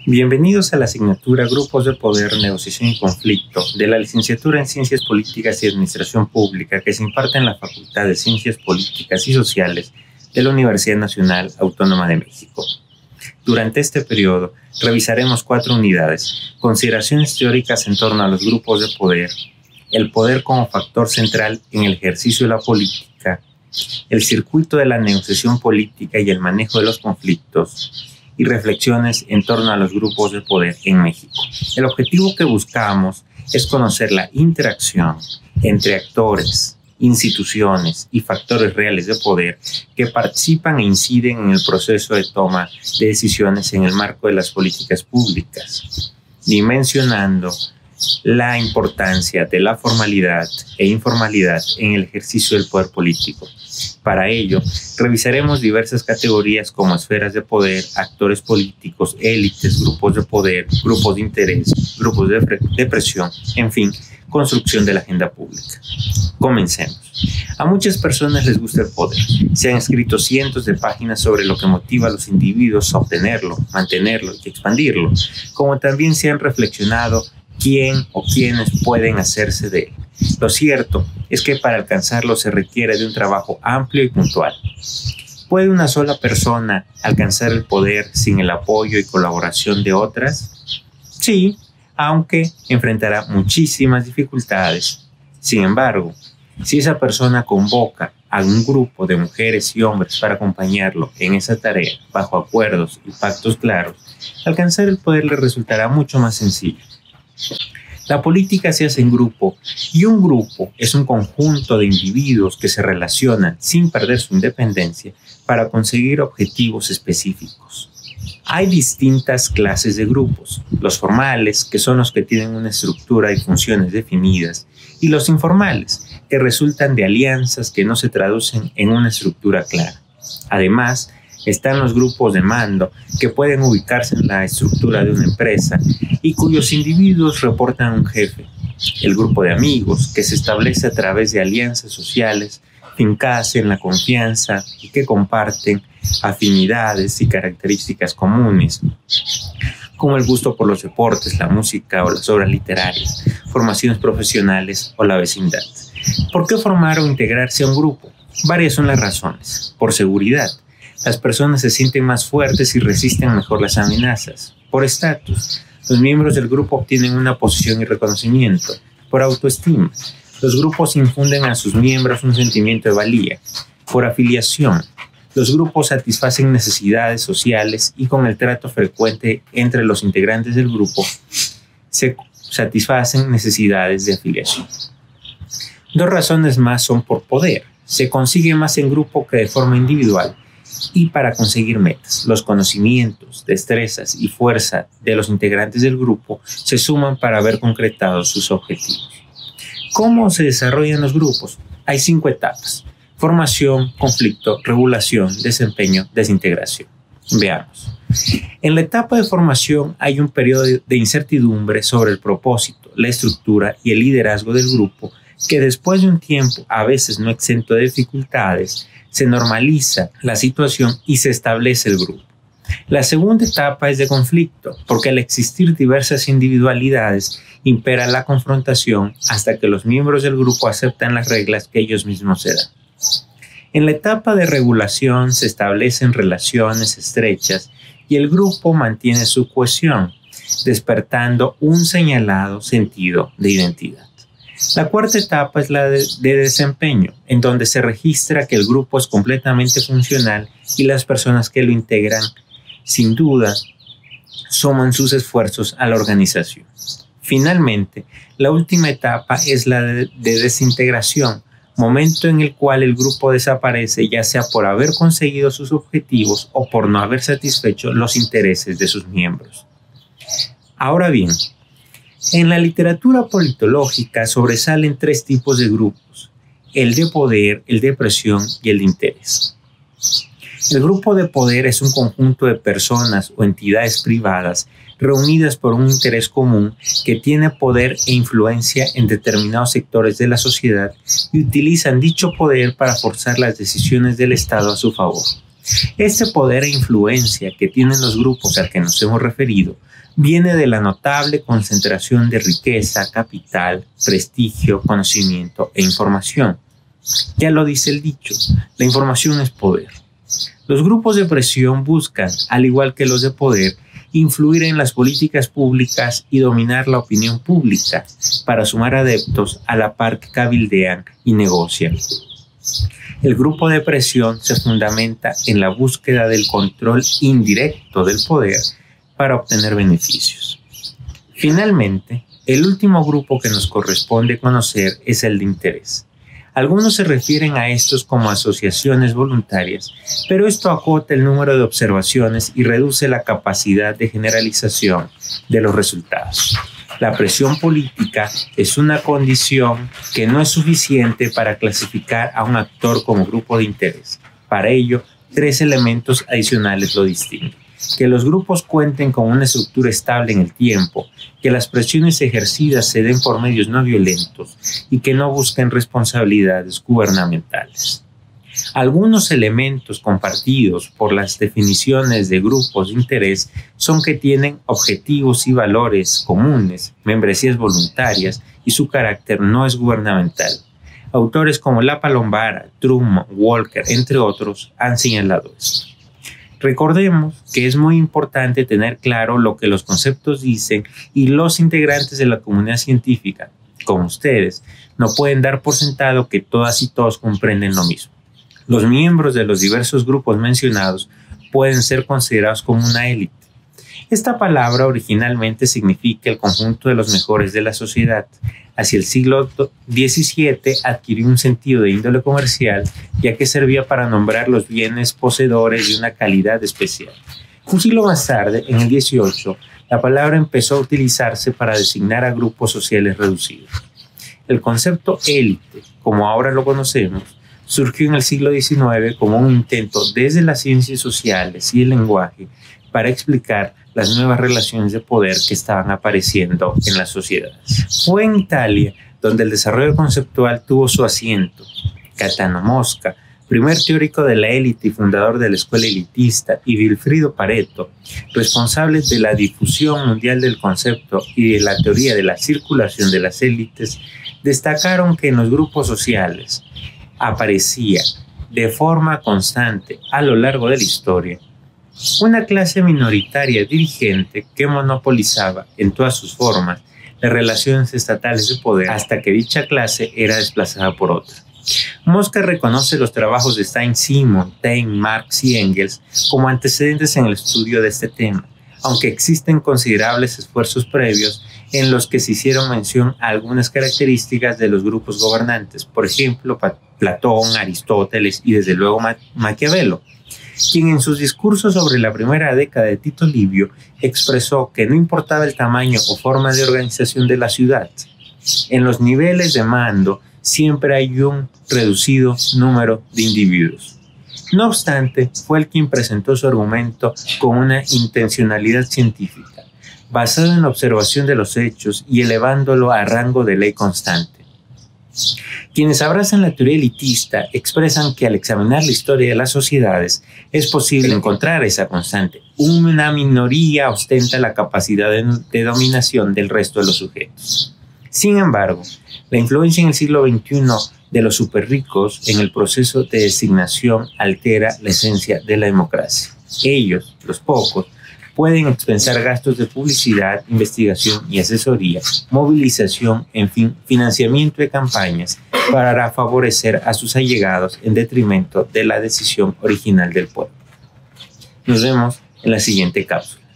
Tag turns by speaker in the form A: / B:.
A: Bienvenidos a la asignatura Grupos de Poder, Negociación y Conflicto de la Licenciatura en Ciencias Políticas y Administración Pública que se imparte en la Facultad de Ciencias Políticas y Sociales de la Universidad Nacional Autónoma de México. Durante este periodo revisaremos 4 unidades: consideraciones teóricas en torno a los grupos de poder, el poder como factor central en el ejercicio de la política, el circuito de la negociación política y el manejo de los conflictos, y reflexiones en torno a los grupos de poder en México. El objetivo que buscamos es conocer la interacción entre actores, instituciones y factores reales de poder que participan e inciden en el proceso de toma de decisiones en el marco de las políticas públicas, dimensionando la importancia de la formalidad e informalidad en el ejercicio del poder político. Para ello, revisaremos diversas categorías como esferas de poder, actores políticos, élites, grupos de poder, grupos de interés, grupos de presión, en fin, construcción de la agenda pública. Comencemos. A muchas personas les gusta el poder. Se han escrito cientos de páginas sobre lo que motiva a los individuos a obtenerlo, mantenerlo y expandirlo, como también se han reflexionado quién o quiénes pueden hacerse de él. Lo cierto es que para alcanzarlo se requiere de un trabajo amplio y puntual. ¿Puede una sola persona alcanzar el poder sin el apoyo y colaboración de otras? Sí, aunque enfrentará muchísimas dificultades. Sin embargo, si esa persona convoca a un grupo de mujeres y hombres para acompañarlo en esa tarea, bajo acuerdos y pactos claros, alcanzar el poder le resultará mucho más sencillo. La política se hace en grupo, y un grupo es un conjunto de individuos que se relacionan sin perder su independencia para conseguir objetivos específicos. Hay distintas clases de grupos: los formales, que son los que tienen una estructura y funciones definidas, y los informales, que resultan de alianzas que no se traducen en una estructura clara. Además, están los grupos de mando, que pueden ubicarse en la estructura de una empresa y cuyos individuos reportan a un jefe. El grupo de amigos, que se establece a través de alianzas sociales fincadas en la confianza y que comparten afinidades y características comunes, como el gusto por los deportes, la música o las obras literarias, formaciones profesionales o la vecindad. ¿Por qué formar o integrarse a un grupo? Varias son las razones. Por seguridad. Las personas se sienten más fuertes y resisten mejor las amenazas. Por estatus. Los miembros del grupo obtienen una posición y reconocimiento. Por autoestima. Los grupos infunden a sus miembros un sentimiento de valía. Por afiliación. Los grupos satisfacen necesidades sociales y con el trato frecuente entre los integrantes del grupo se satisfacen necesidades de afiliación. 2 razones más son por poder. Se consigue más en grupo que de forma individual. Y para conseguir metas, los conocimientos, destrezas y fuerza de los integrantes del grupo se suman para haber concretado sus objetivos. ¿Cómo se desarrollan los grupos? Hay 5 etapas: formación, conflicto, regulación, desempeño, desintegración. Veamos. En la etapa de formación hay un periodo de incertidumbre sobre el propósito, la estructura y el liderazgo del grupo, que después de un tiempo, a veces no exento de dificultades, se normaliza la situación y se establece el grupo. La segunda etapa es de conflicto, porque al existir diversas individualidades, impera la confrontación hasta que los miembros del grupo aceptan las reglas que ellos mismos se dan. En la etapa de regulación se establecen relaciones estrechas y el grupo mantiene su cohesión, despertando un señalado sentido de identidad. La cuarta etapa es la de desempeño, en donde se registra que el grupo es completamente funcional y las personas que lo integran, sin duda, suman sus esfuerzos a la organización. Finalmente, la última etapa es la de desintegración, momento en el cual el grupo desaparece, ya sea por haber conseguido sus objetivos o por no haber satisfecho los intereses de sus miembros. Ahora bien, en la literatura politológica sobresalen 3 tipos de grupos: el de poder, el de presión y el de interés. El grupo de poder es un conjunto de personas o entidades privadas reunidas por un interés común que tiene poder e influencia en determinados sectores de la sociedad y utilizan dicho poder para forzar las decisiones del Estado a su favor. Este poder e influencia que tienen los grupos al que nos hemos referido viene de la notable concentración de riqueza, capital, prestigio, conocimiento e información. Ya lo dice el dicho, la información es poder. Los grupos de presión buscan, al igual que los de poder, influir en las políticas públicas y dominar la opinión pública para sumar adeptos a la par que cabildean y negocian. El grupo de presión se fundamenta en la búsqueda del control indirecto del poder para obtener beneficios. Finalmente, el último grupo que nos corresponde conocer es el de interés. Algunos se refieren a estos como asociaciones voluntarias, pero esto acota el número de observaciones y reduce la capacidad de generalización de los resultados. La presión política es una condición que no es suficiente para clasificar a un actor como grupo de interés. Para ello, 3 elementos adicionales lo distinguen: que los grupos cuenten con una estructura estable en el tiempo, que las presiones ejercidas se den por medios no violentos y que no busquen responsabilidades gubernamentales. Algunos elementos compartidos por las definiciones de grupos de interés son que tienen objetivos y valores comunes, membresías voluntarias y su carácter no es gubernamental. Autores como Lapa Lombara, Truman, Walker, entre otros, han señalado esto. Recordemos que es muy importante tener claro lo que los conceptos dicen y los integrantes de la comunidad científica, como ustedes, no pueden dar por sentado que todas y todos comprenden lo mismo. Los miembros de los diversos grupos mencionados pueden ser considerados como una élite. Esta palabra originalmente significa el conjunto de los mejores de la sociedad. Hacia el siglo XVII adquirió un sentido de índole comercial, ya que servía para nombrar los bienes poseedores de una calidad especial. Un siglo más tarde, en el XVIII, la palabra empezó a utilizarse para designar a grupos sociales reducidos. El concepto élite, como ahora lo conocemos, surgió en el siglo XIX como un intento desde las ciencias sociales y el lenguaje para explicar las nuevas relaciones de poder que estaban apareciendo en las sociedades. Fue en Italia donde el desarrollo conceptual tuvo su asiento. Gaetano Mosca, primer teórico de la élite y fundador de la escuela elitista, y Vilfredo Pareto, responsables de la difusión mundial del concepto y de la teoría de la circulación de las élites, destacaron que en los grupos sociales aparecía de forma constante a lo largo de la historia una clase minoritaria dirigente que monopolizaba en todas sus formas las relaciones estatales de poder hasta que dicha clase era desplazada por otra. Mosca reconoce los trabajos de Saint-Simon, Taine, Marx y Engels como antecedentes en el estudio de este tema, aunque existen considerables esfuerzos previos en los que se hicieron mención a algunas características de los grupos gobernantes, por ejemplo, Platón, Aristóteles y desde luego Maquiavelo, quien en sus discursos sobre la primera década de Tito Livio expresó que no importaba el tamaño o forma de organización de la ciudad, en los niveles de mando siempre hay un reducido número de individuos. No obstante, fue él quien presentó su argumento con una intencionalidad científica, basado en la observación de los hechos y elevándolo a rango de ley constante. Quienes abrazan la teoría elitista expresan que al examinar la historia de las sociedades es posible encontrar esa constante. Una minoría ostenta la capacidad de dominación del resto de los sujetos. Sin embargo, la influencia en el siglo XXI de los superricos en el proceso de designación altera la esencia de la democracia. Ellos, los pocos, pueden expensar gastos de publicidad, investigación y asesoría, movilización, en fin, financiamiento de campañas para favorecer a sus allegados en detrimento de la decisión original del pueblo. Nos vemos en la siguiente cápsula.